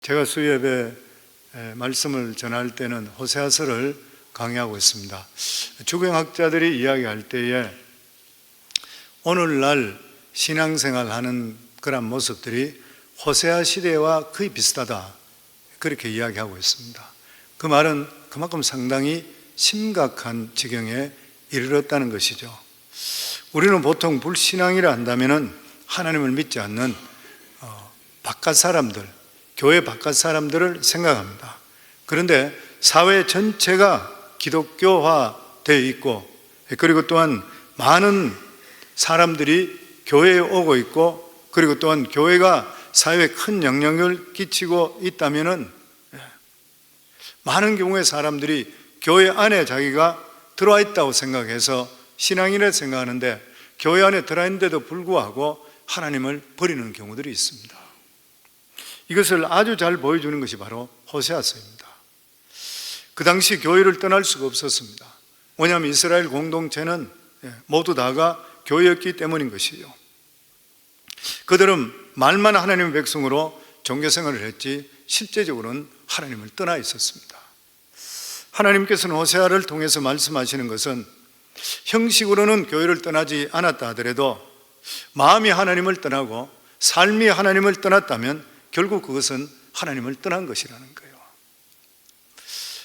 제가 수요예배 말씀을 전할 때는 호세아서를 강의하고 있습니다. 주경학자들이 이야기할 때에 오늘날 신앙생활하는 그런 모습들이 호세아 시대와 거의 비슷하다, 그렇게 이야기하고 있습니다. 그 말은 그만큼 상당히 심각한 지경에 이르렀다는 것이죠. 우리는 보통 불신앙이라 한다면 하나님을 믿지 않는 바깥 사람들, 교회 바깥 사람들을 생각합니다. 그런데 사회 전체가 기독교화되어 있고, 그리고 또한 많은 사람들이 교회에 오고 있고, 그리고 또한 교회가 사회에 큰 영향을 끼치고 있다면 많은 경우에 사람들이 교회 안에 자기가 들어와 있다고 생각해서 신앙이라 생각하는데, 교회 안에 들어와 있는데도 불구하고 하나님을 버리는 경우들이 있습니다. 이것을 아주 잘 보여주는 것이 바로 호세아서입니다. 그 당시 교회를 떠날 수가 없었습니다. 왜냐하면 이스라엘 공동체는 모두 다가 교회였기 때문인 것이요. 그들은 말만 하나님의 백성으로 종교생활을 했지 실제적으로는 하나님을 떠나 있었습니다. 하나님께서는 호세아를 통해서 말씀하시는 것은 형식으로는 교회를 떠나지 않았다 하더라도 마음이 하나님을 떠나고 삶이 하나님을 떠났다면 결국 그것은 하나님을 떠난 것이라는 거예요.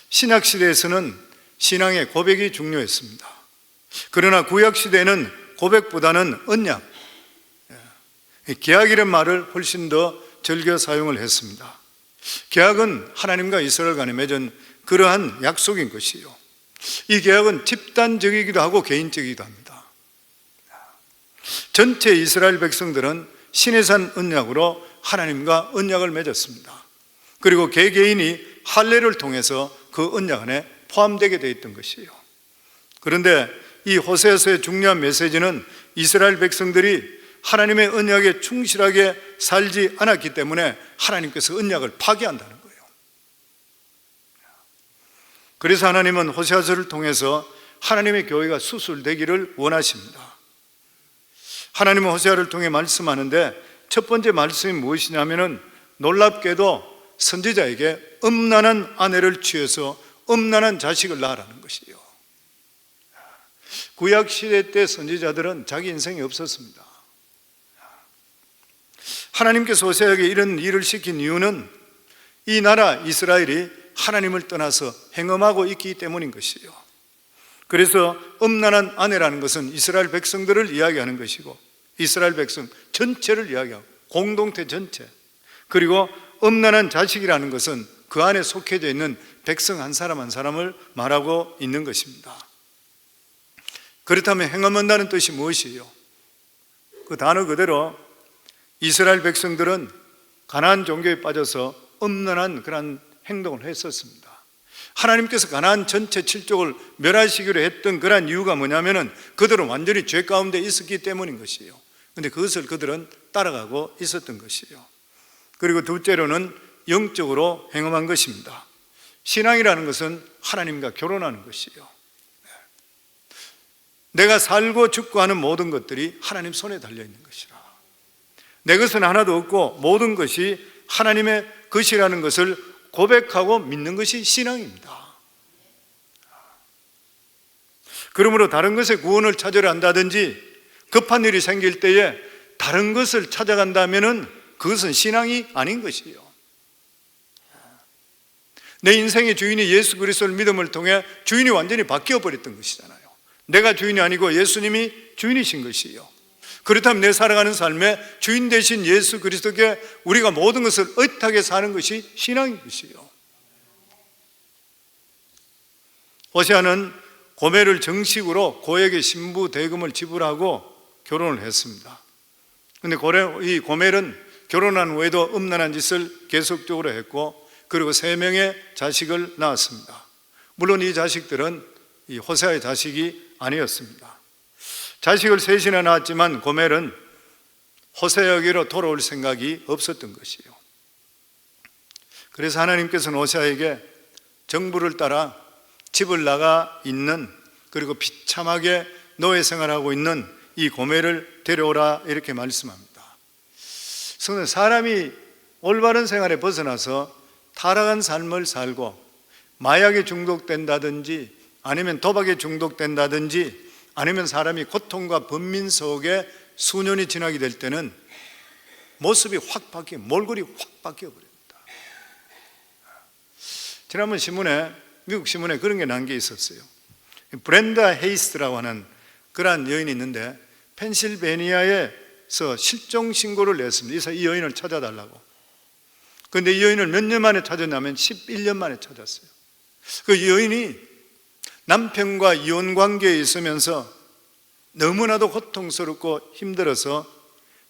신약시대에서는 신앙의 고백이 중요했습니다. 그러나 구약시대에는 고백보다는 언약, 계약이라는 말을 훨씬 더 즐겨 사용을 했습니다. 계약은 하나님과 이스라엘 간에 맺은 그러한 약속인 것이요, 이 계약은 집단적이기도 하고 개인적이기도 합니다. 전체 이스라엘 백성들은 시내산 언약으로 하나님과 언약을 맺었습니다. 그리고 개개인이 할례를 통해서 그 언약 안에 포함되게 되어 있던 것이에요. 그런데 이 호세아서의 중요한 메시지는 이스라엘 백성들이 하나님의 언약에 충실하게 살지 않았기 때문에 하나님께서 언약을 파기한다는 거예요. 그래서 하나님은 호세아서를 통해서 하나님의 교회가 수술되기를 원하십니다. 하나님은 호세아를 통해 말씀하는데 첫 번째 말씀이 무엇이냐면은 놀랍게도 선지자에게 음란한 아내를 취해서 음란한 자식을 낳으라는 것이에요. 구약 시대 때 선지자들은 자기 인생이 없었습니다. 하나님께서 호세아에게 이런 일을 시킨 이유는 이 나라 이스라엘이 하나님을 떠나서 행음하고 있기 때문인 것이에요. 그래서 음란한 아내라는 것은 이스라엘 백성들을 이야기하는 것이고, 이스라엘 백성 전체를 이야기하고, 공동체 전체, 그리고 음란한 자식이라는 것은 그 안에 속해져 있는 백성 한 사람 한 사람을 말하고 있는 것입니다. 그렇다면 행음한다는 뜻이 무엇이에요? 그 단어 그대로 이스라엘 백성들은 가나안 종교에 빠져서 음란한 그런 행동을 했었습니다. 하나님께서 가나안 전체 7족을 멸하시기로 했던 그런 이유가 뭐냐면은 그들은 완전히 죄 가운데 있었기 때문인 것이에요. 그런데 그것을 그들은 따라가고 있었던 것이에요. 그리고 둘째로는 영적으로 행음한 것입니다. 신앙이라는 것은 하나님과 결혼하는 것이에요. 내가 살고 죽고 하는 모든 것들이 하나님 손에 달려있는 것이라. 내 것은 하나도 없고 모든 것이 하나님의 것이라는 것을 고백하고 믿는 것이 신앙입니다. 그러므로 다른 것에 구원을 찾으려 한다든지 급한 일이 생길 때에 다른 것을 찾아간다면 그것은 신앙이 아닌 것이에요. 내 인생의 주인이 예수 그리스도를 믿음을 통해 주인이 완전히 바뀌어 버렸던 것이잖아요. 내가 주인이 아니고 예수님이 주인이신 것이에요. 그렇다면 내 살아가는 삶에 주인 되신 예수 그리스도께 우리가 모든 것을 의탁하게 사는 것이 신앙인 것이에요. 호세아는 고멜을 정식으로 고에게 신부 대금을 지불하고 결혼을 했습니다. 그런데 이 고멜은 결혼한 후에도 음란한 짓을 계속적으로 했고, 그리고 3명의 자식을 낳았습니다. 물론 이 자식들은 이 호세아의 자식이 아니었습니다. 자식을 셋이나 낳았지만 고멜은 호세아에게로 돌아올 생각이 없었던 것이에요. 그래서 하나님께서는 호세아에게 정부를 따라 집을 나가 있는, 그리고 비참하게 노예 생활하고 있는 이 고멜을 데려오라 이렇게 말씀합니다. 사람이 올바른 생활에 벗어나서 타락한 삶을 살고 마약에 중독된다든지 아니면 도박에 중독된다든지 아니면 사람이 고통과 번민 속에 수년이 지나게 될 때는 모습이 확 바뀌어, 몰골이 확 바뀌어 버립니다. 지난번 신문에, 미국 신문에 그런 게 난 게 있었어요. 브렌다 헤이스트라고 하는 그러한 여인이 있는데 펜실베니아에서 실종 신고를 냈습니다. 이 여인을 찾아달라고. 그런데 이 여인을 몇 년 만에 찾았냐면 11년 만에 찾았어요. 그 여인이 남편과 이혼 관계에 있으면서 너무나도 고통스럽고 힘들어서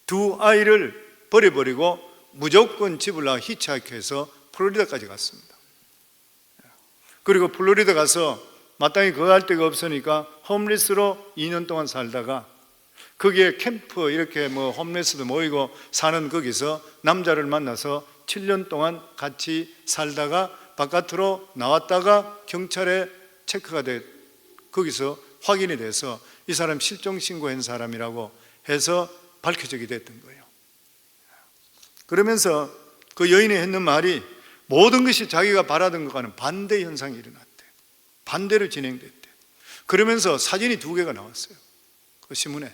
두 아이를 버려버리고 무조건 집을 나가 히치하이크해서 플로리다까지 갔습니다. 그리고 플로리다 가서 마땅히 그거 할 데가 없으니까 홈리스로 2년 동안 살다가 거기에 캠프 이렇게 홈리스도 모이고 사는 거기서 남자를 만나서 7년 동안 같이 살다가 바깥으로 나왔다가 경찰에 체크가 돼 거기서 확인이 돼서 이 사람 실종 신고한 사람이라고 해서 밝혀지게 됐던 거예요. 그러면서 그 여인이 했는 말이 모든 것이 자기가 바라던 것과는 반대 현상이 일어났대. 반대로 진행됐대. 그러면서 사진이 2개가 나왔어요. 그 신문에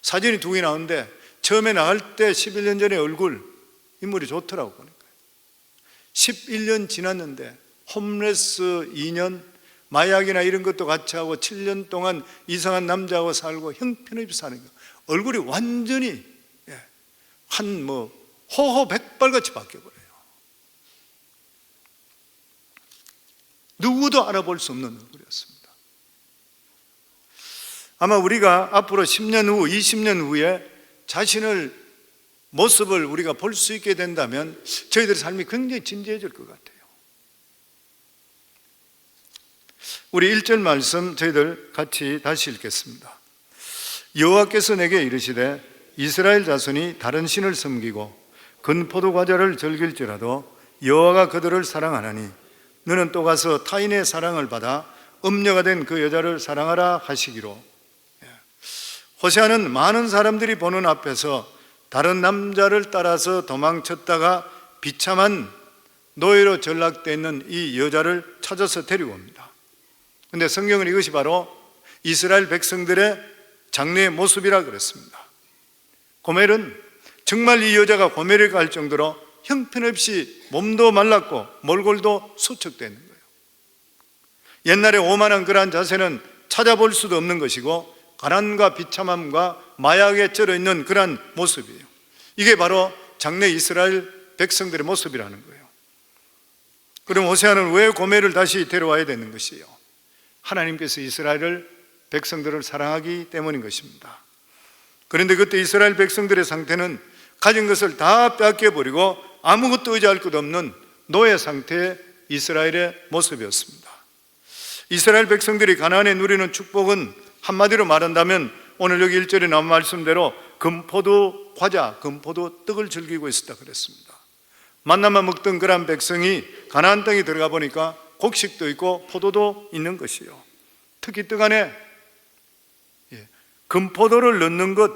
사진이 2개 나오는데 처음에 나갈 때 11년 전에 얼굴 인물이 좋더라고 보니까 11년 지났는데 홈레스 2년 마약이나 이런 것도 같이 하고 7년 동안 이상한 남자하고 살고 형편없이 사는 거 얼굴이 완전히 한 호호 백발같이 바뀌어버려요. 누구도 알아볼 수 없는 얼굴이었습니다. 아마 우리가 앞으로 10년 후, 20년 후에 자신을 모습을 우리가 볼 수 있게 된다면 저희들의 삶이 굉장히 진지해질 것 같아요. 우리 1절 말씀 저희들 같이 다시 읽겠습니다. 여호와께서 내게 이르시되 이스라엘 자손이 다른 신을 섬기고 건포도 과자를 즐길지라도 여호와가 그들을 사랑하나니 너는 또 가서 타인의 사랑을 받아 음녀가 된 그 여자를 사랑하라 하시기로. 호세아는 많은 사람들이 보는 앞에서 다른 남자를 따라서 도망쳤다가 비참한 노예로 전락되어 있는 이 여자를 찾아서 데리고 옵니다. 그런데 성경은 이것이 바로 이스라엘 백성들의 장래의 모습이라 그랬습니다. 고멜은 정말 이 여자가 고멜에 갈 정도로 형편없이 몸도 말랐고 몰골도 수척되는 거예요. 옛날에 오만한 그러한 자세는 찾아볼 수도 없는 것이고 가난과 비참함과 마약에 쩔어 있는 그러한 모습이에요. 이게 바로 장래 이스라엘 백성들의 모습이라는 거예요. 그럼 호세아는 왜 고멜을 다시 데려와야 되는 것이에요? 하나님께서 이스라엘 백성들을 사랑하기 때문인 것입니다. 그런데 그때 이스라엘 백성들의 상태는 가진 것을 다 빼앗겨버리고 아무것도 의지할 것 없는 노예 상태의 이스라엘의 모습이었습니다. 이스라엘 백성들이 가나안에 누리는 축복은 한마디로 말한다면 오늘 여기 1절에 나온 말씀대로 금포도 과자, 금포도 떡을 즐기고 있었다 그랬습니다. 만나만 먹던 그런 백성이 가나안 땅에 들어가 보니까 곡식도 있고 포도도 있는 것이요. 특히 떡 안에 금포도를 넣는 것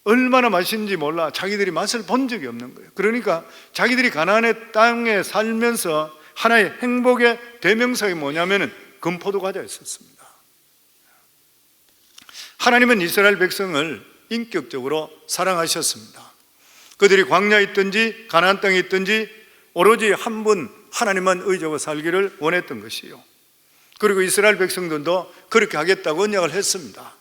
얼마나 맛있는지 몰라 자기들이 맛을 본 적이 없는 거예요. 그러니까 자기들이 가나안의 땅에 살면서 하나의 행복의 대명사가 뭐냐면 금포도 과자였었습니다. 하나님은 이스라엘 백성을 인격적으로 사랑하셨습니다. 그들이 광야에 있든지 가나안 땅에 있든지 오로지 한 분 하나님만 의지하고 살기를 원했던 것이요. 그리고 이스라엘 백성들도 그렇게 하겠다고 언약을 했습니다.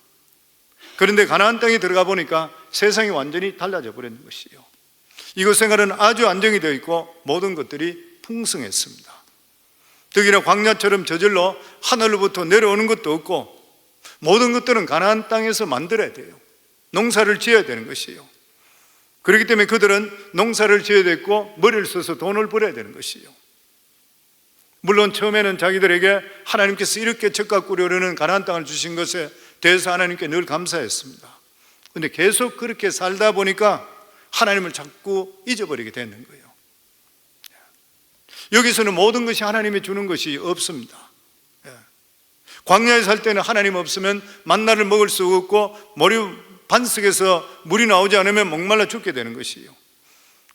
그런데 가나안 땅에 들어가 보니까 세상이 완전히 달라져 버린 것이요. 이곳 생활은 아주 안정이 되어 있고 모든 것들이 풍성했습니다. 특히나 광야처럼 저절로 하늘로부터 내려오는 것도 없고 모든 것들은 가나안 땅에서 만들어야 돼요. 농사를 지어야 되는 것이요. 그렇기 때문에 그들은 농사를 지어야 됐고 머리를 써서 돈을 벌어야 되는 것이요. 물론 처음에는 자기들에게 하나님께서 이렇게 젖과 꿀이 흐르는 가나안 땅을 주신 것에 대해서 하나님께 늘 감사했습니다. 그런데 계속 그렇게 살다 보니까 하나님을 자꾸 잊어버리게 되는 거예요. 여기서는 모든 것이 하나님이 주는 것이 없습니다. 광야에 살 때는 하나님 없으면 만나를 먹을 수 없고 머리 반석에서 물이 나오지 않으면 목말라 죽게 되는 것이에요.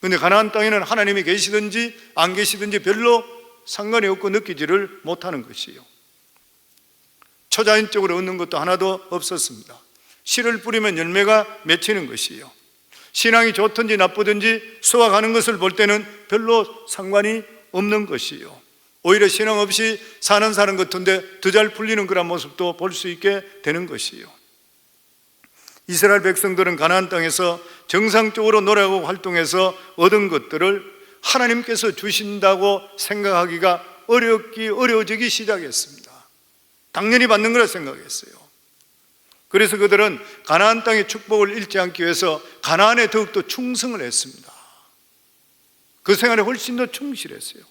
그런데 가나안 땅에는 하나님이 계시든지 안 계시든지 별로 상관이 없고 느끼지를 못하는 것이요, 초자연적으로 얻는 것도 하나도 없었습니다. 씨를 뿌리면 열매가 맺히는 것이요, 신앙이 좋든지 나쁘든지 수확하는 것을 볼 때는 별로 상관이 없는 것이요, 오히려 신앙 없이 사는 사람 같은데 더 잘 풀리는 그런 모습도 볼 수 있게 되는 것이요. 이스라엘 백성들은 가나안 땅에서 정상적으로 노력하고 활동해서 얻은 것들을 하나님께서 주신다고 생각하기가 어려워지기 시작했습니다. 당연히 받는 거라 생각했어요. 그래서 그들은 가나안 땅의 축복을 잃지 않기 위해서 가나안에 더욱더 충성을 했습니다. 그 생활에 훨씬 더 충실했어요.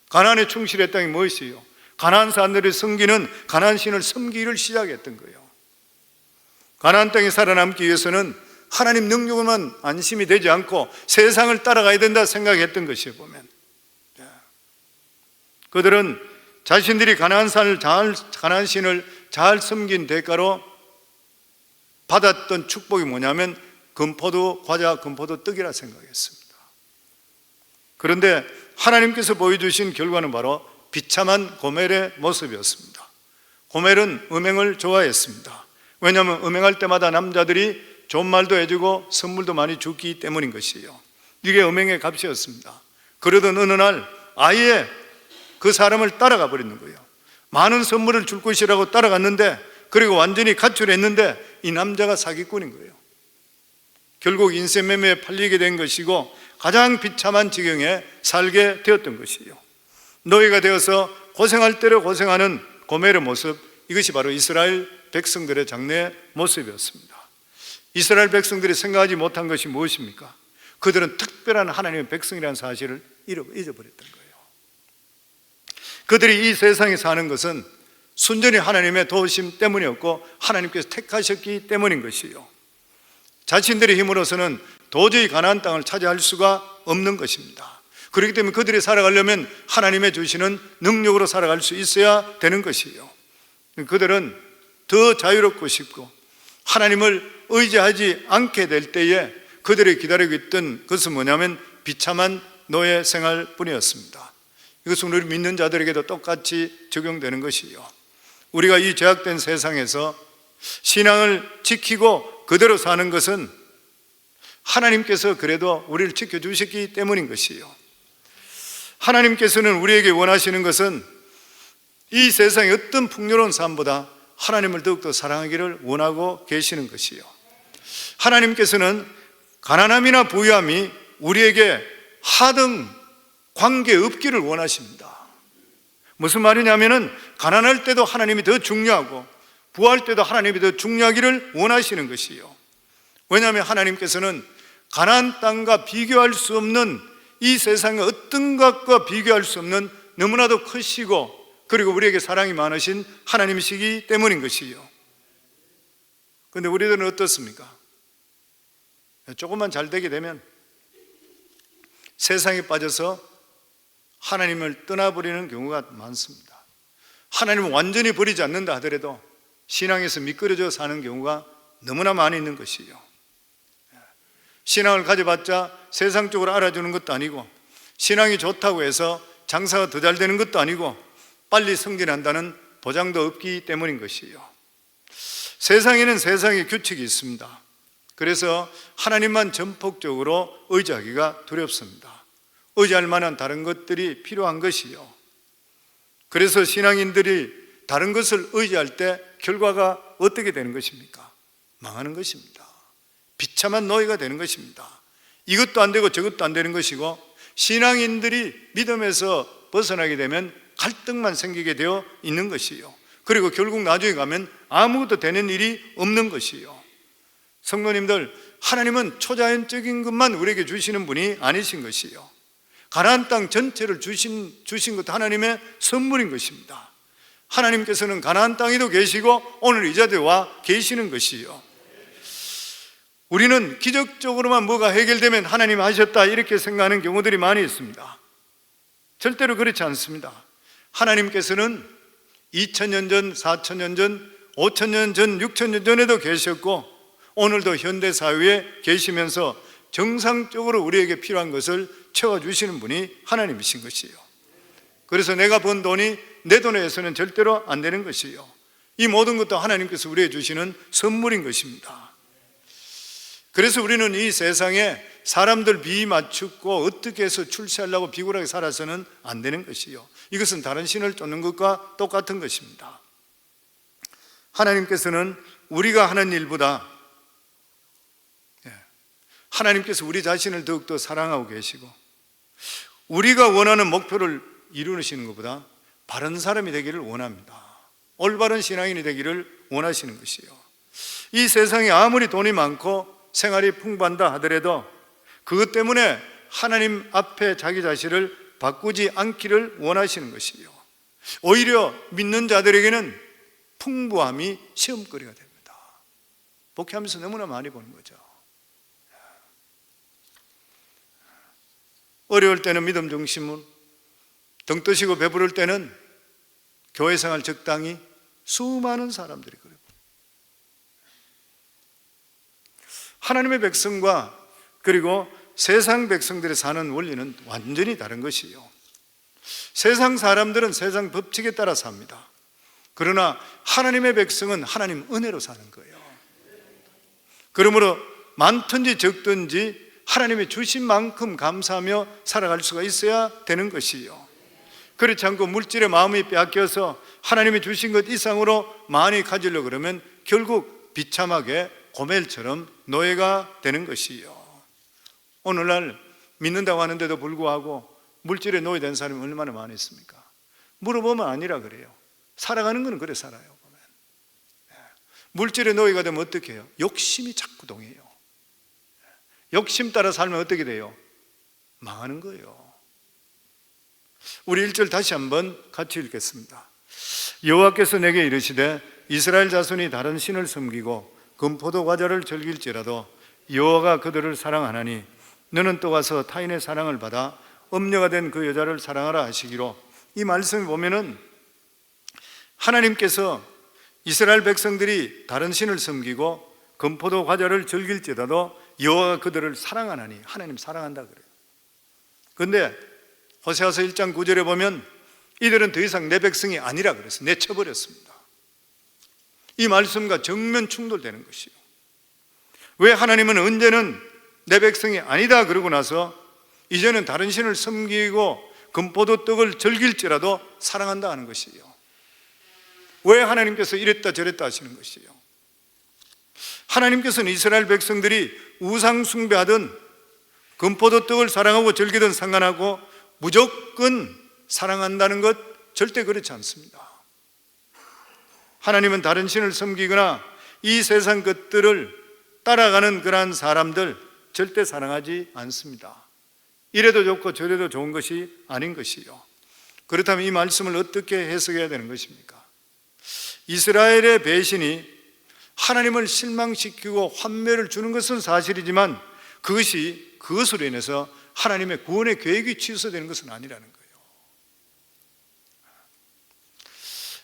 가나안에 충실했다는 게 무엇이에요? 가나안 사람들이 섬기는 가나안 신을 섬기기를 시작했던 거예요. 가나안 땅에 살아남기 위해서는 하나님 능력으로만 안심이 되지 않고 세상을 따라가야 된다 생각했던 것이에요. 보면 그들은 자신들이 가나안 신을 잘 섬긴 대가로 받았던 축복이 뭐냐면 금포도 과자, 금포도 떡이라 생각했습니다. 그런데 하나님께서 보여주신 결과는 바로 비참한 고멜의 모습이었습니다. 고멜은 음행을 좋아했습니다. 왜냐하면 음행할 때마다 남자들이 좋은 말도 해주고 선물도 많이 주기 때문인 것이에요. 이게 음행의 값이었습니다. 그러던 어느 날 아예 그 사람을 따라가 버리는 거예요. 많은 선물을 줄 것이라고 따라갔는데, 그리고 완전히 가출했는데 이 남자가 사기꾼인 거예요. 결국 인생매매에 팔리게 된 것이고 가장 비참한 지경에 살게 되었던 것이에요. 노예가 되어서 고생할 대로 고생하는 고멜의 모습, 이것이 바로 이스라엘 백성들의 장래의 모습이었습니다. 이스라엘 백성들이 생각하지 못한 것이 무엇입니까? 그들은 특별한 하나님의 백성이라는 사실을 잊어버렸던 거예요. 그들이 이 세상에 사는 것은 순전히 하나님의 도우심 때문이었고 하나님께서 택하셨기 때문인 것이요, 자신들의 힘으로서는 도저히 가나안 땅을 차지할 수가 없는 것입니다. 그렇기 때문에 그들이 살아가려면 하나님의 주시는 능력으로 살아갈 수 있어야 되는 것이요, 그들은 더 자유롭고 싶고 하나님을 의지하지 않게 될 때에 그들이 기다리고 있던 것은 뭐냐면 비참한 노예 생활뿐이었습니다. 이것은 우리 믿는 자들에게도 똑같이 적용되는 것이요, 우리가 이 죄악된 세상에서 신앙을 지키고 그대로 사는 것은 하나님께서 그래도 우리를 지켜주셨기 때문인 것이요, 하나님께서는 우리에게 원하시는 것은 이 세상의 어떤 풍요로운 삶보다 하나님을 더욱더 사랑하기를 원하고 계시는 것이요, 하나님께서는 가난함이나 부유함이 우리에게 하등 관계없기를 원하십니다. 무슨 말이냐면은 가난할 때도 하나님이 더 중요하고 부할 때도 하나님이 더 중요하기를 원하시는 것이요, 왜냐하면 하나님께서는 가나안 땅과 비교할 수 없는, 이 세상의 어떤 것과 비교할 수 없는 너무나도 크시고 그리고 우리에게 사랑이 많으신 하나님이시기 때문인 것이요. 그런데 우리들은 어떻습니까? 조금만 잘 되게 되면 세상에 빠져서 하나님을 떠나버리는 경우가 많습니다. 하나님을 완전히 버리지 않는다 하더라도 신앙에서 미끄러져 사는 경우가 너무나 많이 있는 것이요, 신앙을 가져봤자 세상적으로 알아주는 것도 아니고 신앙이 좋다고 해서 장사가 더 잘 되는 것도 아니고 빨리 승진한다는 보장도 없기 때문인 것이요, 세상에는 세상의 규칙이 있습니다. 그래서 하나님만 전폭적으로 의지하기가 두렵습니다. 의지할 만한 다른 것들이 필요한 것이요, 그래서 신앙인들이 다른 것을 의지할 때 결과가 어떻게 되는 것입니까? 망하는 것입니다. 비참한 노예가 되는 것입니다. 이것도 안 되고 저것도 안 되는 것이고 신앙인들이 믿음에서 벗어나게 되면 갈등만 생기게 되어 있는 것이요, 그리고 결국 나중에 가면 아무것도 되는 일이 없는 것이요. 성도님들, 하나님은 초자연적인 것만 우리에게 주시는 분이 아니신 것이요, 가나안 땅 전체를 주신 것도 하나님의 선물인 것입니다. 하나님께서는 가나안 땅에도 계시고 오늘 이 자리에 와 계시는 것이요, 우리는 기적적으로만 뭐가 해결되면 하나님 하셨다 이렇게 생각하는 경우들이 많이 있습니다. 절대로 그렇지 않습니다. 하나님께서는 2000년 전, 4000년 전, 5000년 전, 6000년 전에도 계셨고 오늘도 현대사회에 계시면서 정상적으로 우리에게 필요한 것을 채워주시는 분이 하나님이신 것이요. 그래서 내가 번 돈이 내 돈에 의해서는 절대로 안 되는 것이요. 이 모든 것도 하나님께서 우리에게 주시는 선물인 것입니다. 그래서 우리는 이 세상에 사람들 비 맞추고 어떻게 해서 출세하려고 비굴하게 살아서는 안 되는 것이요. 이것은 다른 신을 쫓는 것과 똑같은 것입니다. 하나님께서는 우리가 하는 일보다 하나님께서 우리 자신을 더욱더 사랑하고 계시고 우리가 원하는 목표를 이루시는 것보다 바른 사람이 되기를 원합니다. 올바른 신앙인이 되기를 원하시는 것이요. 이 세상에 아무리 돈이 많고 생활이 풍부한다 하더라도 그것 때문에 하나님 앞에 자기 자신을 바꾸지 않기를 원하시는 것이요. 오히려 믿는 자들에게는 풍부함이 시험거리가 됩니다. 목회하면서 너무나 많이 보는 거죠. 어려울 때는 믿음 중심으로, 등 뜨시고 배부를 때는 교회 생활 적당히, 수많은 사람들이 그래요. 하나님의 백성과 그리고 세상 백성들이 사는 원리는 완전히 다른 것이요. 세상 사람들은 세상 법칙에 따라 삽니다. 그러나 하나님의 백성은 하나님 은혜로 사는 거예요. 그러므로 많든지 적든지 하나님이 주신 만큼 감사하며 살아갈 수가 있어야 되는 것이요. 그렇지 않고 물질의 마음이 빼앗겨서 하나님이 주신 것 이상으로 많이 가지려고 그러면 결국 비참하게 고멜처럼 노예가 되는 것이요. 오늘날 믿는다고 하는데도 불구하고 물질에 노예된 사람이 얼마나 많이 있습니까? 물어보면 아니라 그래요. 살아가는 건 그래 살아요. 보면. 물질의 노예가 되면 어떻게 해요? 욕심이 자꾸 동해요. 욕심 따라 살면 어떻게 돼요? 망하는 거예요. 우리 1절 다시 한번 같이 읽겠습니다. 여호와께서 내게 이르시되 이스라엘 자손이 다른 신을 섬기고 금포도 과자를 즐길지라도 여호와가 그들을 사랑하나니 너는 또 가서 타인의 사랑을 받아 엄녀가 된 그 여자를 사랑하라 하시기로. 이 말씀을 보면은 하나님께서 이스라엘 백성들이 다른 신을 섬기고 금포도 과자를 즐길지라도 여호와가 그들을 사랑하나니, 하나님 사랑한다 그래요. 그런데 호세아서 1장 9절에 보면 이들은 더 이상 내 백성이 아니라 그래서 내쳐버렸습니다. 이 말씀과 정면 충돌되는 것이요. 왜 하나님은 언제는 내 백성이 아니다 그러고 나서 이제는 다른 신을 섬기고 금포도 떡을 즐길지라도 사랑한다 하는 것이요. 왜 하나님께서 이랬다 저랬다 하시는 것이요. 하나님께서는 이스라엘 백성들이 우상 숭배하든 금포도 떡을 사랑하고 즐기든 상관하고 무조건 사랑한다는 것 절대 그렇지 않습니다. 하나님은 다른 신을 섬기거나 이 세상 것들을 따라가는 그러한 사람들 절대 사랑하지 않습니다. 이래도 좋고 저래도 좋은 것이 아닌 것이요. 그렇다면 이 말씀을 어떻게 해석해야 되는 것입니까? 이스라엘의 배신이 하나님을 실망시키고 환멸을 주는 것은 사실이지만 그것으로 인해서 하나님의 구원의 계획이 취소되는 것은 아니라는 거예요.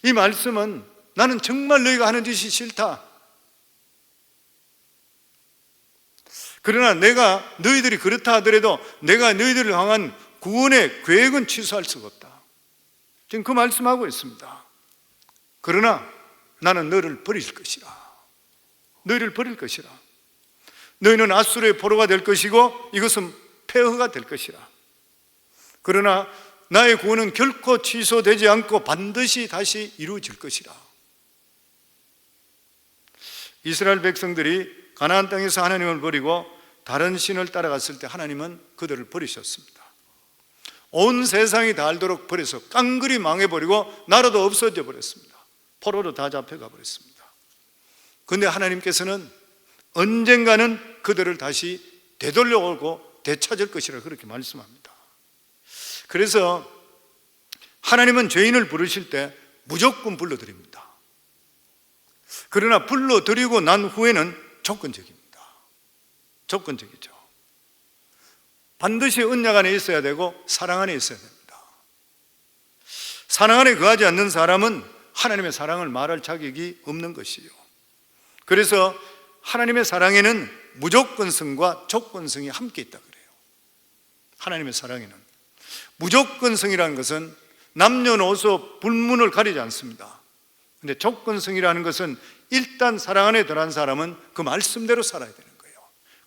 이 말씀은 나는 정말 너희가 하는 짓이 싫다. 그러나 내가 너희들이 그렇다 하더라도 내가 너희들을 향한 구원의 계획은 취소할 수가 없다. 지금 그 말씀하고 있습니다. 그러나 나는 너를 버릴 것이라. 너희를 버릴 것이라. 너희는 아수르의 포로가 될 것이고 이것은 폐허가 될 것이라. 그러나 나의 구원은 결코 취소되지 않고 반드시 다시 이루어질 것이라. 이스라엘 백성들이 가나안 땅에서 하나님을 버리고 다른 신을 따라갔을 때 하나님은 그들을 버리셨습니다. 온 세상이 다 알도록 버려서 깡그리 망해버리고 나라도 없어져 버렸습니다. 포로로 다 잡혀가 버렸습니다. 그런데 하나님께서는 언젠가는 그들을 다시 되돌려오고 되찾을 것이라 그렇게 말씀합니다. 그래서 하나님은 죄인을 부르실 때 무조건 불러드립니다. 그러나 불러드리고 난 후에는 조건적입니다. 조건적이죠. 반드시 언약 안에 있어야 되고 사랑 안에 있어야 됩니다. 사랑 안에 거하지 않는 사람은 하나님의 사랑을 말할 자격이 없는 것이요. 그래서 하나님의 사랑에는 무조건성과 조건성이 함께 있다 그래요. 하나님의 사랑에는 무조건성이라는 것은 남녀노소 불문을 가리지 않습니다. 그런데 조건성이라는 것은 일단 사랑 안에 들어간 사람은 그 말씀대로 살아야 되는 거예요.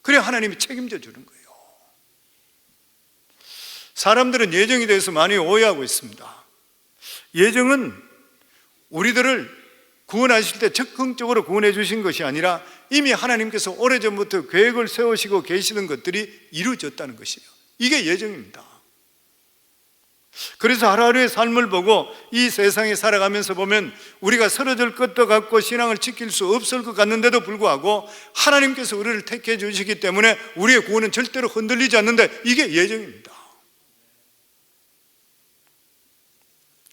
그래야 하나님이 책임져 주는 거예요. 사람들은 예정에 대해서 많이 오해하고 있습니다. 예정은 우리들을 구원하실 때 적극적으로 구원해 주신 것이 아니라 이미 하나님께서 오래전부터 계획을 세우시고 계시던 것들이 이루어졌다는 것이에요. 이게 예정입니다. 그래서 하루하루의 삶을 보고 이 세상에 살아가면서 보면 우리가 쓰러질 것도 같고 신앙을 지킬 수 없을 것 같는데도 불구하고 하나님께서 우리를 택해 주시기 때문에 우리의 구원은 절대로 흔들리지 않는데 이게 예정입니다.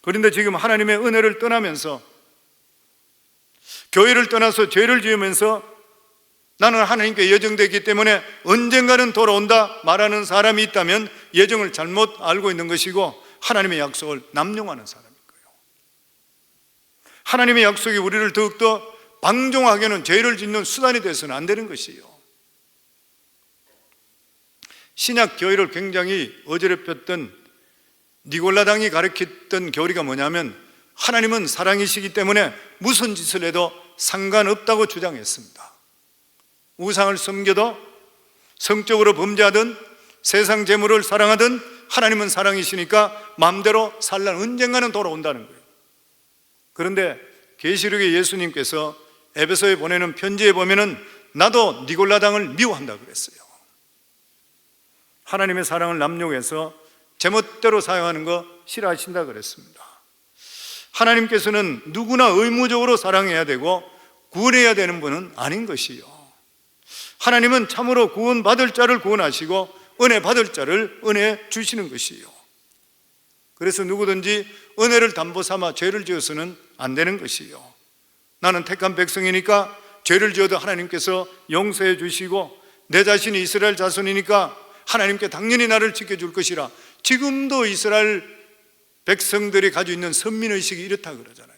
그런데 지금 하나님의 은혜를 떠나면서 교회를 떠나서 죄를 지으면서 나는 하나님께 예정되기 때문에 언젠가는 돌아온다 말하는 사람이 있다면 예정을 잘못 알고 있는 것이고 하나님의 약속을 남용하는 사람인 거예요. 하나님의 약속이 우리를 더욱더 방종하게는 죄를 짓는 수단이 돼서는 안 되는 것이에요. 신약 교회를 굉장히 어지럽혔던 니골라당이 가르쳤던 교리가 뭐냐면 하나님은 사랑이시기 때문에 무슨 짓을 해도 상관없다고 주장했습니다. 우상을 섬겨도 성적으로 범죄하든 세상 재물을 사랑하든 하나님은 사랑이시니까 마음대로 살란 언젠가는 돌아온다는 거예요. 그런데 계시록의 예수님께서 에베소에 보내는 편지에 보면은 나도 니골라당을 미워한다 그랬어요. 하나님의 사랑을 남용해서 제멋대로 사용하는 거 싫어하신다 그랬습니다. 하나님께서는 누구나 의무적으로 사랑해야 되고 구원해야 되는 분은 아닌 것이요. 하나님은 참으로 구원받을 자를 구원하시고 은혜 받을 자를 은혜 주시는 것이요. 그래서 누구든지 은혜를 담보 삼아 죄를 지어서는 안 되는 것이요. 나는 택한 백성이니까 죄를 지어도 하나님께서 용서해 주시고 내 자신이 이스라엘 자손이니까 하나님께 당연히 나를 지켜줄 것이라. 지금도 이스라엘 백성들이 가지고 있는 선민의식이 이렇다 그러잖아요.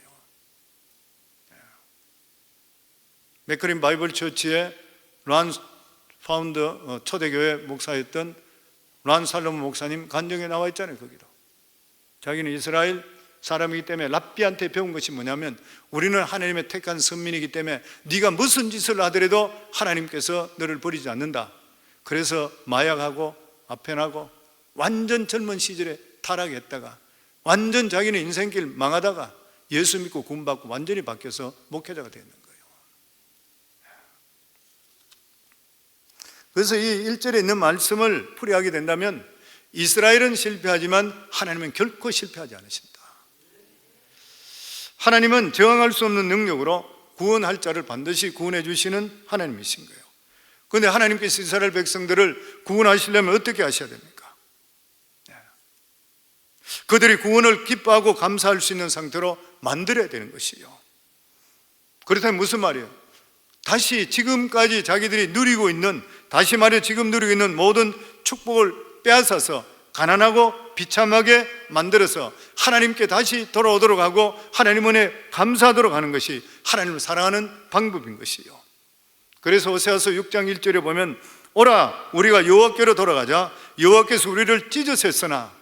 맥커린 바이블 처치의 란 파운더 초대교회 목사였던 란 살로몬 목사님 간증에 나와 있잖아요. 거기도 자기는 이스라엘 사람이기 때문에 랍비한테 배운 것이 뭐냐면 우리는 하나님의 택한 선민이기 때문에 네가 무슨 짓을 하더라도 하나님께서 너를 버리지 않는다. 그래서 마약하고 아편하고 완전 젊은 시절에 타락했다가 완전 자기는 인생길 망하다가 예수 믿고 구원받고 완전히 바뀌어서 목회자가 되는 거예요. 그래서 이 1절에 있는 말씀을 풀이하게 된다면 이스라엘은 실패하지만 하나님은 결코 실패하지 않으신다. 하나님은 저항할 수 없는 능력으로 구원할 자를 반드시 구원해 주시는 하나님이신 거예요. 그런데 하나님께서 이스라엘 백성들을 구원하시려면 어떻게 하셔야 됩니까? 그들이 구원을 기뻐하고 감사할 수 있는 상태로 만들어야 되는 것이요. 그렇다면 무슨 말이에요? 다시 지금까지 자기들이 누리고 있는, 다시 말해 지금 누리고 있는 모든 축복을 빼앗아서 가난하고 비참하게 만들어서 하나님께 다시 돌아오도록 하고 하나님 은혜에 감사하도록 하는 것이 하나님을 사랑하는 방법인 것이요. 그래서 호세아서 6장 1절에 보면 오라 우리가 여호와께로 돌아가자. 여호와께서 우리를 찢으셨으나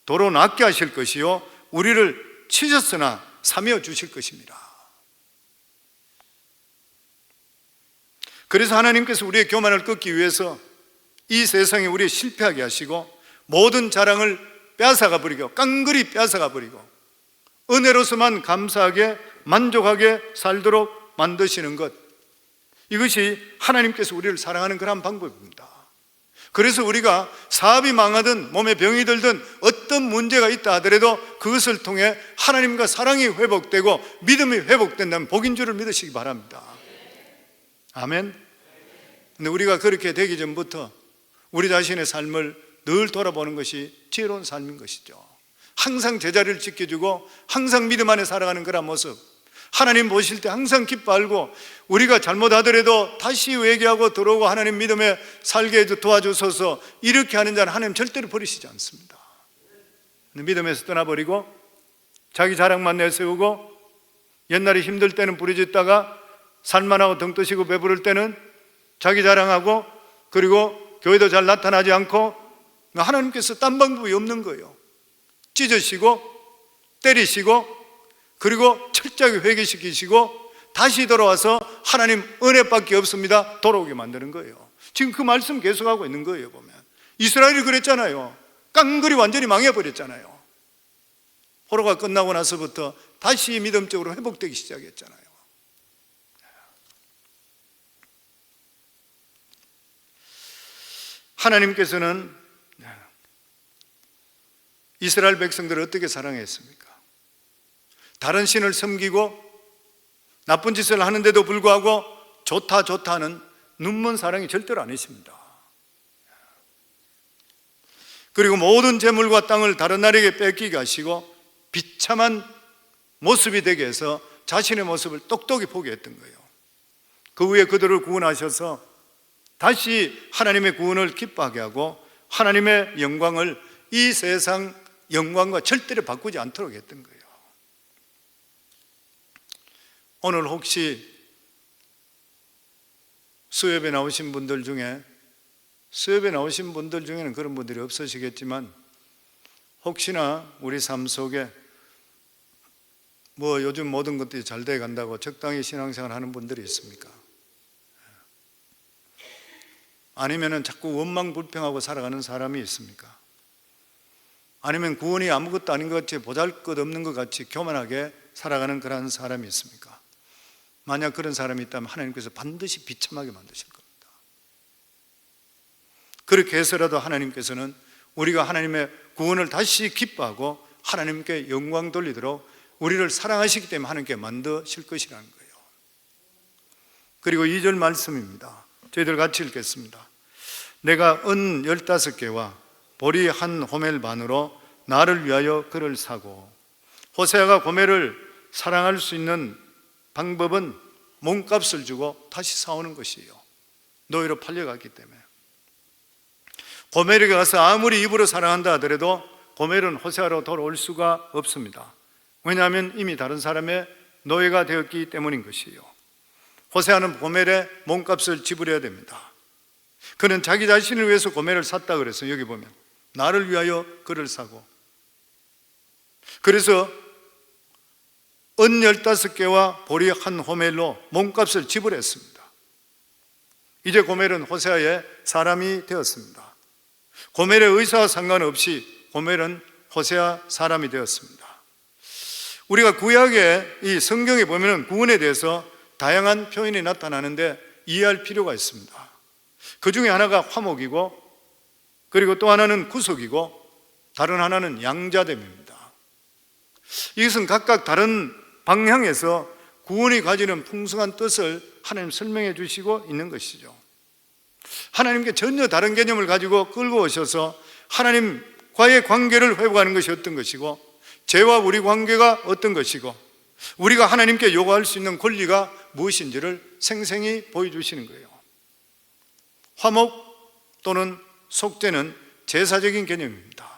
도로 낫게 하실 것이요 우리를 치셨으나 사며 주실 것입니다. 그래서 하나님께서 우리의 교만을 꺾기 위해서 이 세상에 우리 실패하게 하시고 모든 자랑을 빼앗아가 버리고 깡그리 빼앗아가 버리고 은혜로서만 감사하게 만족하게 살도록 만드시는 것, 이것이 하나님께서 우리를 사랑하는 그런 방법입니다. 그래서 우리가 사업이 망하든 몸에 병이 들든 어떤 문제가 있다 하더라도 그것을 통해 하나님과 사랑이 회복되고 믿음이 회복된다면 복인 줄을 믿으시기 바랍니다. 아멘. 근데 우리가 그렇게 되기 전부터 우리 자신의 삶을 늘 돌아보는 것이 지혜로운 삶인 것이죠. 항상 제자리를 지켜주고 항상 믿음 안에 살아가는 그런 모습, 하나님 보실 때 항상 기뻐하고 우리가 잘못하더라도 다시 회개하고 들어오고 하나님 믿음에 살게 도와주셔서 이렇게 하는 자는 하나님 절대로 버리시지 않습니다. 믿음에서 떠나버리고 자기 자랑만 내세우고 옛날에 힘들 때는 부르짖다가 살만하고 등 뜨시고 배부를 때는 자기 자랑하고, 그리고 교회도 잘 나타나지 않고, 하나님께서 딴 방법이 없는 거예요. 찢으시고 때리시고, 그리고 철저하게 회개시키시고 다시 돌아와서 하나님 은혜밖에 없습니다 돌아오게 만드는 거예요. 지금 그 말씀 계속하고 있는 거예요. 보면 이스라엘이 그랬잖아요. 깡그리 완전히 망해버렸잖아요. 포로가 끝나고 나서부터 다시 믿음적으로 회복되기 시작했잖아요. 하나님께서는 이스라엘 백성들을 어떻게 사랑했습니까? 다른 신을 섬기고 나쁜 짓을 하는데도 불구하고 좋다 좋다는 눈먼 사랑이 절대로 아니십니다. 그리고 모든 재물과 땅을 다른 나라에게 뺏기게 하시고 비참한 모습이 되게 해서 자신의 모습을 똑똑히 포기했던 거예요. 그 후에 그들을 구원하셔서 다시 하나님의 구원을 기뻐하게 하고 하나님의 영광을 이 세상 영광과 절대로 바꾸지 않도록 했던 거예요. 오늘 혹시 수협에 나오신 분들 중에는 그런 분들이 없으시겠지만 혹시나 우리 삶 속에 요즘 모든 것들이 잘 돼 간다고 적당히 신앙생활 하는 분들이 있습니까? 아니면은 자꾸 원망불평하고 살아가는 사람이 있습니까? 아니면 구원이 아무것도 아닌 것 같이 보잘것없는 것 같이 교만하게 살아가는 그런 사람이 있습니까? 만약 그런 사람이 있다면 하나님께서 반드시 비참하게 만드실 겁니다. 그렇게 해서라도 하나님께서는 우리가 하나님의 구원을 다시 기뻐하고 하나님께 영광 돌리도록 우리를 사랑하시기 때문에 하나님께 만드실 것이라는 거예요. 그리고 2절 말씀입니다. 저희들 같이 읽겠습니다. 내가 은 15개와 보리 한 호멜 반으로 나를 위하여 그를 사고. 호세아가 고멜을 사랑할 수 있는 방법은 몸값을 주고 다시 사오는 것이에요. 노예로 팔려갔기 때문에. 고멜에게 가서 아무리 입으로 사랑한다 하더라도 고멜은 호세아로 돌아올 수가 없습니다. 왜냐하면 이미 다른 사람의 노예가 되었기 때문인 것이에요. 호세아는 고멜의 몸값을 지불해야 됩니다. 그는 자기 자신을 위해서 고멜을 샀다 그래서 여기 보면 나를 위하여 그를 사고, 그래서 은 15개와 보리 한 호멜로 몸값을 지불했습니다. 이제 고멜은 호세아의 사람이 되었습니다. 고멜의 의사와 상관없이 고멜은 호세아 사람이 되었습니다. 우리가 구약의 이 성경에 보면 구원에 대해서 다양한 표현이 나타나는데 이해할 필요가 있습니다. 그 중에 하나가 화목이고, 그리고 또 하나는 구속이고, 다른 하나는 양자됨입니다. 이것은 각각 다른 방향에서 구원이 가지는 풍성한 뜻을 하나님 설명해 주시고 있는 것이죠. 하나님께 전혀 다른 개념을 가지고 끌고 오셔서 하나님과의 관계를 회복하는 것이 어떤 것이고, 죄와 우리 관계가 어떤 것이고, 우리가 하나님께 요구할 수 있는 권리가 무엇인지를 생생히 보여주시는 거예요. 화목 또는 속죄는 제사적인 개념입니다.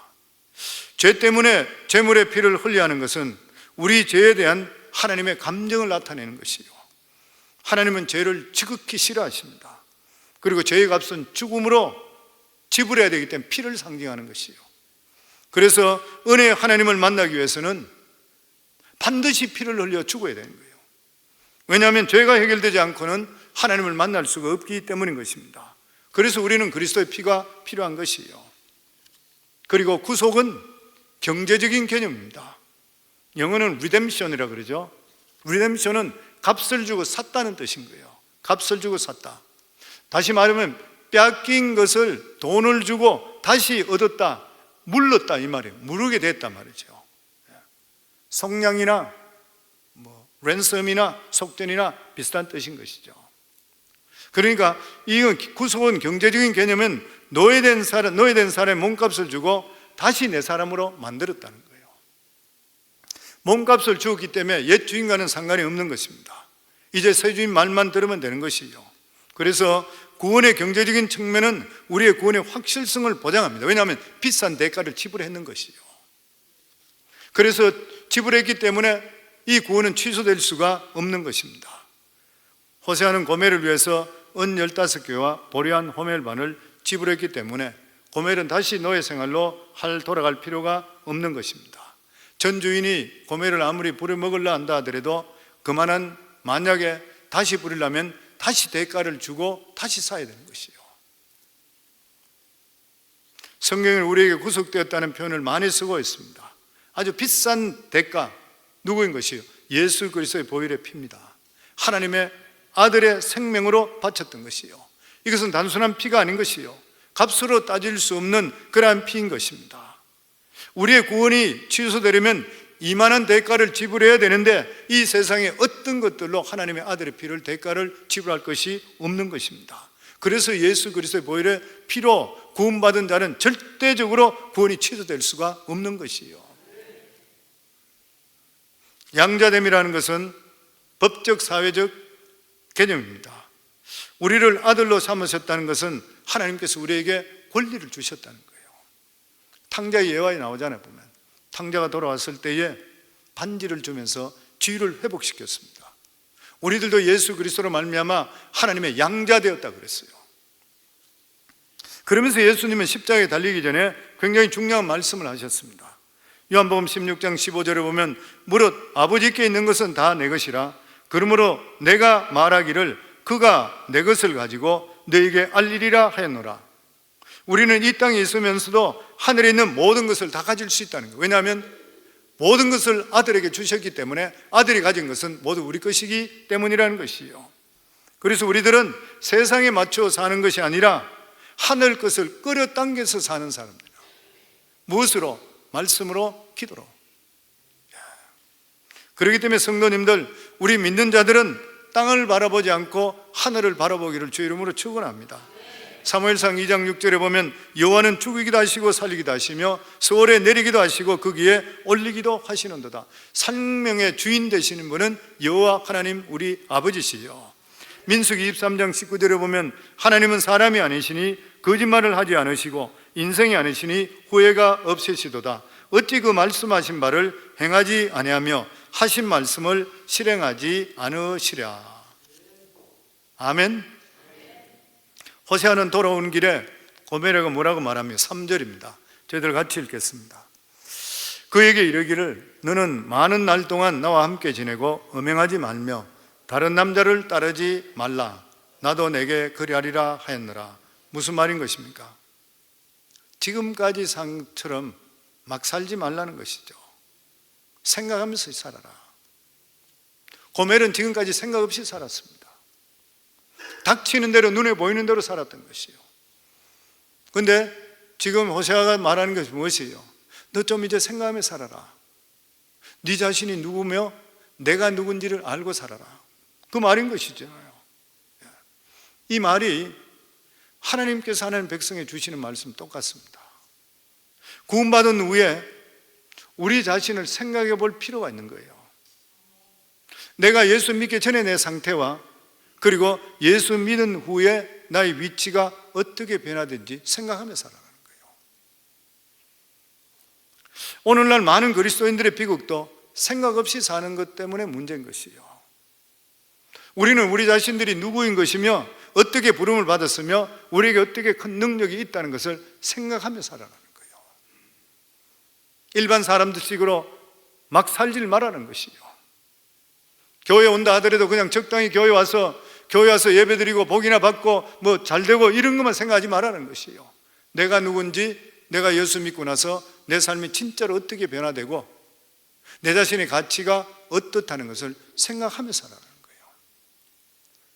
죄 때문에 제물의 피를 흘려야 하는 것은 우리 죄에 대한 하나님의 감정을 나타내는 것이요, 하나님은 죄를 지극히 싫어하십니다. 그리고 죄의 값은 죽음으로 지불해야 되기 때문에 피를 상징하는 것이요, 그래서 은혜의 하나님을 만나기 위해서는 반드시 피를 흘려 죽어야 되는 거예요. 왜냐하면 죄가 해결되지 않고는 하나님을 만날 수가 없기 때문인 것입니다. 그래서 우리는 그리스도의 피가 필요한 것이에요. 그리고 구속은 경제적인 개념입니다. 영어는 redemption이라고 그러죠. redemption은 값을 주고 샀다는 뜻인 거예요. 값을 주고 샀다. 다시 말하면 뺏긴 것을 돈을 주고 다시 얻었다, 물렀다 이 말이에요. 무르게 됐단 말이죠. 속량이나 랜섬이나 속전이나 비슷한 뜻인 것이죠. 그러니까 이 구속은 경제적인 개념은 노예된 사람의 몸값을 주고 다시 내 사람으로 만들었다는 거예요. 몸값을 주었기 때문에 옛 주인과는 상관이 없는 것입니다. 이제 새 주인 말만 들으면 되는 것이죠. 그래서 구원의 경제적인 측면은 우리의 구원의 확실성을 보장합니다. 왜냐하면 비싼 대가를 지불했는 것이죠. 그래서 지불했기 때문에 이 구원은 취소될 수가 없는 것입니다. 호세아는 고멜을 위해서 은 15개와 보리한 호멜반을 지불했기 때문에 고멜은 다시 노예 생활로 돌아갈 필요가 없는 것입니다. 전 주인이 고멜을 아무리 부려먹으려 한다 하더라도 그만한 만약에 다시 부리려면 다시 대가를 주고 다시 사야 되는 것이요. 성경은 우리에게 구속되었다는 표현을 많이 쓰고 있습니다. 아주 비싼 대가, 누구인 것이요? 예수 그리스도의 보혈의 피입니다. 하나님의 아들의 생명으로 바쳤던 것이요. 이것은 단순한 피가 아닌 것이요, 값으로 따질 수 없는 그러한 피인 것입니다. 우리의 구원이 취소되려면 이만한 대가를 지불해야 되는데 이 세상에 어떤 것들로 하나님의 아들의 피를 대가를 지불할 것이 없는 것입니다. 그래서 예수 그리스도의 보혈의 피로 구원받은 자는 절대적으로 구원이 취소될 수가 없는 것이요. 양자됨이라는 것은 법적 사회적 개념입니다. 우리를 아들로 삼으셨다는 것은 하나님께서 우리에게 권리를 주셨다는 거예요. 탕자의 예화에 나오잖아요. 보면 탕자가 돌아왔을 때에 반지를 주면서 지위를 회복시켰습니다. 우리들도 예수 그리스도로 말미암아 하나님의 양자 되었다 그랬어요. 그러면서 예수님은 십자가에 달리기 전에 굉장히 중요한 말씀을 하셨습니다. 요한복음 16장 15절에 보면 무릇 아버지께 있는 것은 다 내 것이라 그러므로 내가 말하기를 그가 내 것을 가지고 너에게 알리리라 하였노라. 우리는 이 땅에 있으면서도 하늘에 있는 모든 것을 다 가질 수 있다는 거예요. 왜냐하면 모든 것을 아들에게 주셨기 때문에 아들이 가진 것은 모두 우리 것이기 때문이라는 것이요. 그래서 우리들은 세상에 맞춰 사는 것이 아니라 하늘 것을 끌어당겨서 사는 사람들. 무엇으로? 말씀으로, 기도로. 그렇기 때문에 성도님들, 우리 믿는 자들은 땅을 바라보지 않고 하늘을 바라보기를 주 이름으로 축원합니다. 사무엘상 2장 6절에 보면 여호와는 죽이기도 하시고 살리기도 하시며 서울에 내리기도 하시고 거기에 올리기도 하시는도다. 생명의 주인 되시는 분은 여호와 하나님 우리 아버지시죠. 민수기 23장 19절에 보면 하나님은 사람이 아니시니 거짓말을 하지 않으시고 인생이 아니시니 후회가 없으시도다. 어찌 그 말씀하신 바를 행하지 아니하며 하신 말씀을 실행하지 않으시랴. 아멘. 호세아는 돌아오는 길에 고멜에게 뭐라고 말하며 3절입니다. 저희들 같이 읽겠습니다. 그에게 이르기를 너는 많은 날 동안 나와 함께 지내고 음행하지 말며 다른 남자를 따르지 말라. 나도 내게 그리하리라 하였노라. 무슨 말인 것입니까? 지금까지 상처럼 막 살지 말라는 것이죠. 생각하면서 살아라. 고멜은 지금까지 생각 없이 살았습니다. 닥치는 대로 눈에 보이는 대로 살았던 것이요. 그런데 지금 호세아가 말하는 것이 무엇이에요? 너 좀 이제 생각하며 살아라. 네 자신이 누구며 내가 누군지를 알고 살아라. 그 말인 것이잖아요. 이 말이 하나님께서 하나님 백성에 주시는 말씀 똑같습니다. 구원받은 후에 우리 자신을 생각해 볼 필요가 있는 거예요. 내가 예수 믿기 전에 내 상태와 그리고 예수 믿은 후에 나의 위치가 어떻게 변화된지 생각하며 살아가는 거예요. 오늘날 많은 그리스도인들의 비극도 생각 없이 사는 것 때문에 문제인 것이에요. 우리는 우리 자신들이 누구인 것이며 어떻게 부름을 받았으며 우리에게 어떻게 큰 능력이 있다는 것을 생각하며 살아가는 거예요. 일반 사람들식으로 막 살질 말라는 것이에요. 교회 온다 하더라도 그냥 적당히 교회 와서 예배드리고 복이나 받고 뭐 잘되고 이런 것만 생각하지 말라는 것이에요. 내가 누군지, 내가 예수 믿고 나서 내 삶이 진짜로 어떻게 변화되고 내 자신의 가치가 어떻다는 것을 생각하며 살아가는 거예요.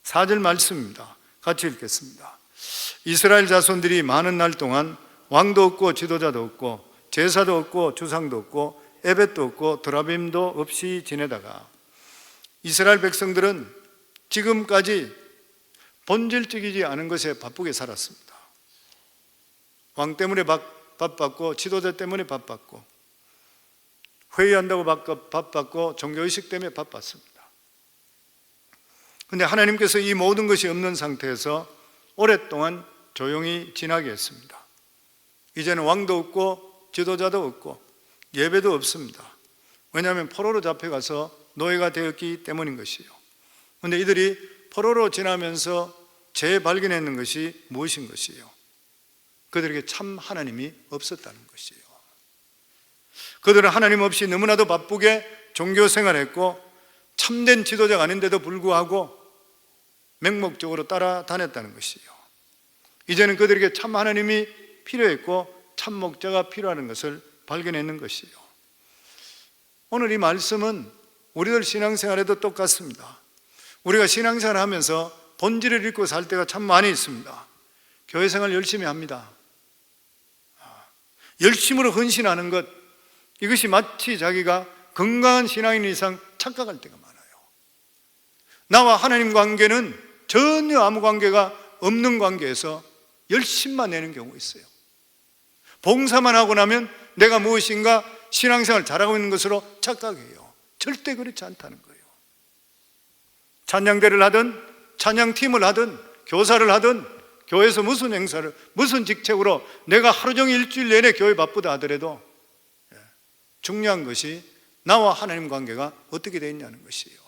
4절 말씀입니다. 같이 읽겠습니다. 이스라엘 자손들이 많은 날 동안 왕도 없고 지도자도 없고 제사도 없고 주상도 없고 에벳도 없고 드라빔도 없이 지내다가 이스라엘 백성들은 지금까지 본질적이지 않은 것에 바쁘게 살았습니다. 왕 때문에 바빴고 지도자 때문에 바빴고 회의한다고 바빴고 종교의식 때문에 바빴습니다. 그런데 하나님께서 이 모든 것이 없는 상태에서 오랫동안 조용히 지나게 했습니다. 이제는 왕도 없고 지도자도 없고 예배도 없습니다. 왜냐하면 포로로 잡혀가서 노예가 되었기 때문인 것이에요. 그런데 이들이 포로로 지나면서 재발견했는 것이 무엇인 것이요? 그들에게 참 하나님이 없었다는 것이요. 그들은 하나님 없이 너무나도 바쁘게 종교 생활했고 참된 지도자가 아닌데도 불구하고 맹목적으로 따라다녔다는 것이요. 이제는 그들에게 참 하나님이 필요했고 참 목자가 필요한 것을 발견했는 것이요. 오늘 이 말씀은 우리들 신앙생활에도 똑같습니다. 우리가 신앙생활을 하면서 본질을 잃고 살 때가 참 많이 있습니다. 교회 생활 열심히 합니다. 열심으로 헌신하는 것, 이것이 마치 자기가 건강한 신앙인 이상 착각할 때가 많아요. 나와 하나님 관계는 전혀 아무 관계가 없는 관계에서 열심만 내는 경우가 있어요. 봉사만 하고 나면 내가 무엇인가 신앙생활 잘하고 있는 것으로 착각해요. 절대 그렇지 않다는 거예요. 찬양대를 하든 찬양팀을 하든 교사를 하든 교회에서 무슨 행사를 무슨 직책으로 내가 하루 종일 일주일 내내 교회 바쁘다 하더라도 중요한 것이 나와 하나님 관계가 어떻게 되어 있냐는 것이에요.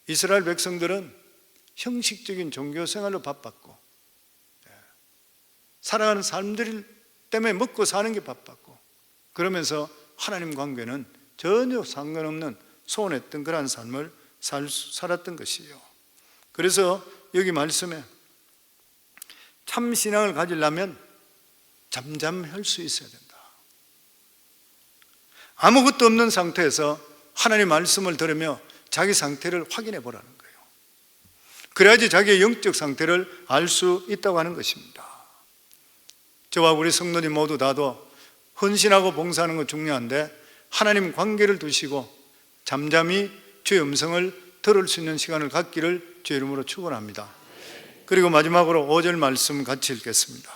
이스라엘 백성들은 형식적인 종교 생활로 바빴고 살아가는 사람들 때문에 먹고 사는 게 바빴고 그러면서 하나님 관계는 전혀 상관없는 소원했던 그러한 삶을 살았던 것이에요. 그래서 여기 말씀에 참 신앙을 가지려면 잠잠할 수 있어야 된다. 아무것도 없는 상태에서 하나님 말씀을 들으며 자기 상태를 확인해 보라는 거예요. 그래야지 자기의 영적 상태를 알 수 있다고 하는 것입니다. 저와 우리 성도님 모두 다도 헌신하고 봉사하는 건 중요한데 하나님 관계를 두시고 잠잠히 주의 음성을 들을 수 있는 시간을 갖기를 주의 이름으로 축원합니다. 그리고 마지막으로 5절 말씀 같이 읽겠습니다.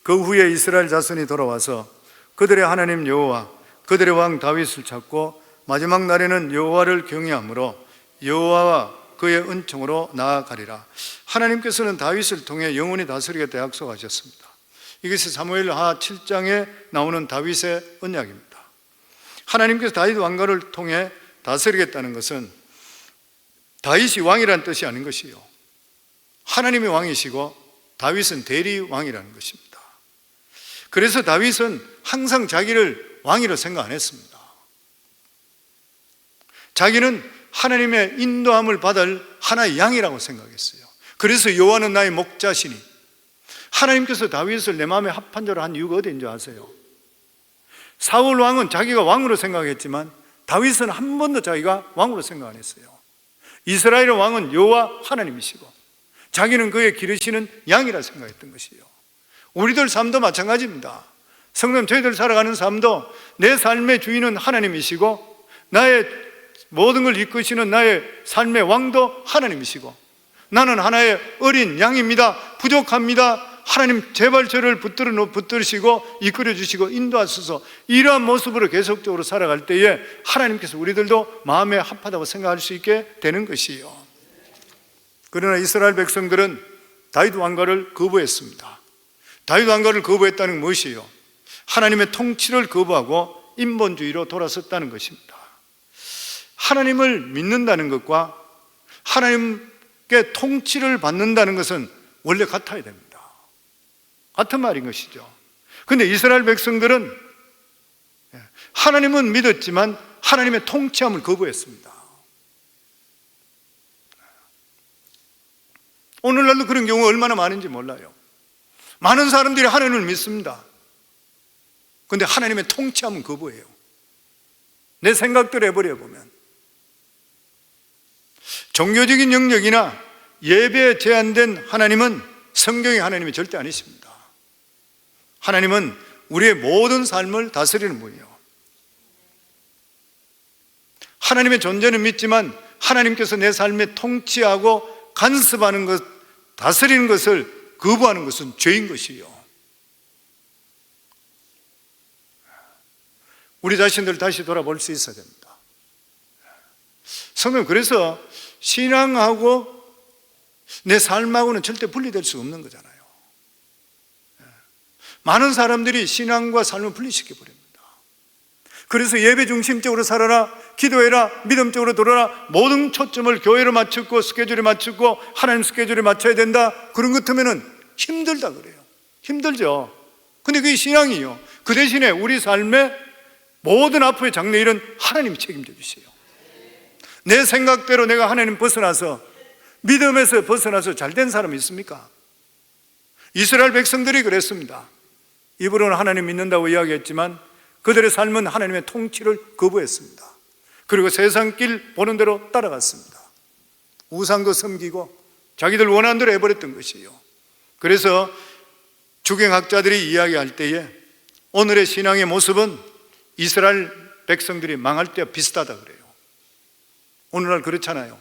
그 후에 이스라엘 자손이 돌아와서 그들의 하나님 여호와 그들의 왕 다윗을 찾고 마지막 날에는 여호와를 경외함으로 여호와와 그의 은총으로 나아가리라. 하나님께서는 다윗을 통해 영원히 다스리겠다 약속하셨습니다. 이것이 사무엘하 7장에 나오는 다윗의 언약입니다. 하나님께서 다윗 왕가를 통해 다스리겠다는 것은 다윗이 왕이라는 뜻이 아닌 것이요, 하나님이 왕이시고 다윗은 대리 왕이라는 것입니다. 그래서 다윗은 항상 자기를 왕이라 생각 안 했습니다. 자기는 하나님의 인도함을 받을 하나의 양이라고 생각했어요. 그래서 여호와는 나의 목자시니, 하나님께서 다윗을 내 마음에 합한 자로 한 이유가 어디인지 아세요? 사울 왕은 자기가 왕으로 생각했지만 다윗은 한 번도 자기가 왕으로 생각 안 했어요. 이스라엘 왕은 여호와 하나님이시고 자기는 그의 기르시는 양이라 생각했던 것이에요. 우리들 삶도 마찬가지입니다. 성도님, 저희들 살아가는 삶도 내 삶의 주인은 하나님이시고 나의 모든 걸 이끄시는 나의 삶의 왕도 하나님이시고 나는 하나의 어린 양입니다. 부족합니다. 하나님 제발 저를 붙들으시고 이끌어 주시고 인도하소서. 이러한 모습으로 계속적으로 살아갈 때에 하나님께서 우리들도 마음에 합하다고 생각할 수 있게 되는 것이에요. 그러나 이스라엘 백성들은 다윗 왕가를 거부했습니다. 다윗 왕가를 거부했다는 것이요, 하나님의 통치를 거부하고 인본주의로 돌아섰다는 것입니다. 하나님을 믿는다는 것과 하나님께 통치를 받는다는 것은 원래 같아야 됩니다. 같은 말인 것이죠. 그런데 이스라엘 백성들은 하나님은 믿었지만 하나님의 통치함을 거부했습니다. 오늘날도 그런 경우가 얼마나 많은지 몰라요. 많은 사람들이 하나님을 믿습니다. 그런데 하나님의 통치함은 거부해요. 내 생각대로 해버려 보면. 종교적인 영역이나 예배에 제한된 하나님은 성경의 하나님이 절대 아니십니다. 하나님은 우리의 모든 삶을 다스리는 분이에요. 하나님의 존재는 믿지만 하나님께서 내 삶에 통치하고 간섭하는 것, 다스리는 것을 거부하는 것은 죄인 것이요. 우리 자신들 다시 돌아볼 수 있어야 됩니다. 성경, 그래서 신앙하고 내 삶하고는 절대 분리될 수 없는 거잖아요. 많은 사람들이 신앙과 삶을 분리시켜 버립니다. 그래서 예배 중심적으로 살아라, 기도해라, 믿음적으로 돌아라, 모든 초점을 교회로 맞추고 스케줄에 맞추고 하나님 스케줄에 맞춰야 된다, 그런 것 같으면 힘들다 그래요. 힘들죠. 근데 그게 신앙이에요. 그 대신에 우리 삶의 모든 앞의 장래 일은 하나님이 책임져 주세요. 내 생각대로 내가 하나님 벗어나서, 믿음에서 벗어나서 잘된 사람이 있습니까? 이스라엘 백성들이 그랬습니다. 입으로는 하나님 믿는다고 이야기했지만 그들의 삶은 하나님의 통치를 거부했습니다. 그리고 세상 길 보는 대로 따라갔습니다. 우상도 섬기고 자기들 원하는 대로 해버렸던 것이에요. 그래서 주경학자들이 이야기할 때에 오늘의 신앙의 모습은 이스라엘 백성들이 망할 때와 비슷하다 그래요. 오늘날 그렇잖아요.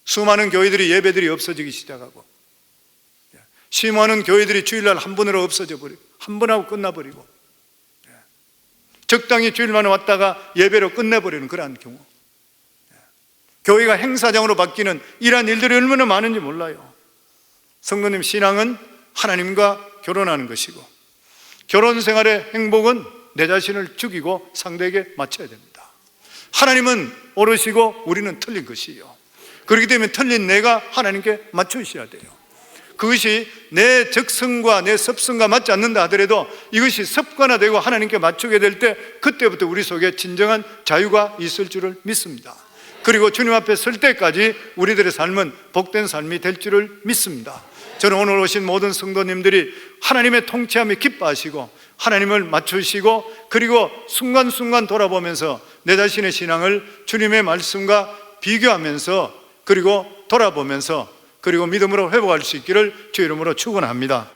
수많은 교회들이 예배들이 없어지기 시작하고, 수많은 교회들이 주일날 한 번으로 없어져 버리고, 한 번 하고 끝나버리고, 적당히 주일만 왔다가 예배로 끝내버리는 그러한 경우, 교회가 행사장으로 바뀌는 이러한 일들이 얼마나 많은지 몰라요. 성도님, 신앙은 하나님과 결혼하는 것이고, 결혼 생활의 행복은 내 자신을 죽이고 상대에게 맞춰야 됩니다. 하나님은 옳으시고 우리는 틀린 것이에요. 그렇기 때문에 틀린 내가 하나님께 맞추셔야 돼요. 그것이 내 적성과 내 습성과 맞지 않는다 하더라도 이것이 습관화되고 하나님께 맞추게 될 때 그때부터 우리 속에 진정한 자유가 있을 줄을 믿습니다. 그리고 주님 앞에 설 때까지 우리들의 삶은 복된 삶이 될 줄을 믿습니다. 저는 오늘 오신 모든 성도님들이 하나님의 통치함에 기뻐하시고 하나님을 맞추시고, 그리고 순간순간 돌아보면서 내 자신의 신앙을 주님의 말씀과 비교하면서, 그리고 돌아보면서, 그리고 믿음으로 회복할 수 있기를 주 이름으로 축원합니다.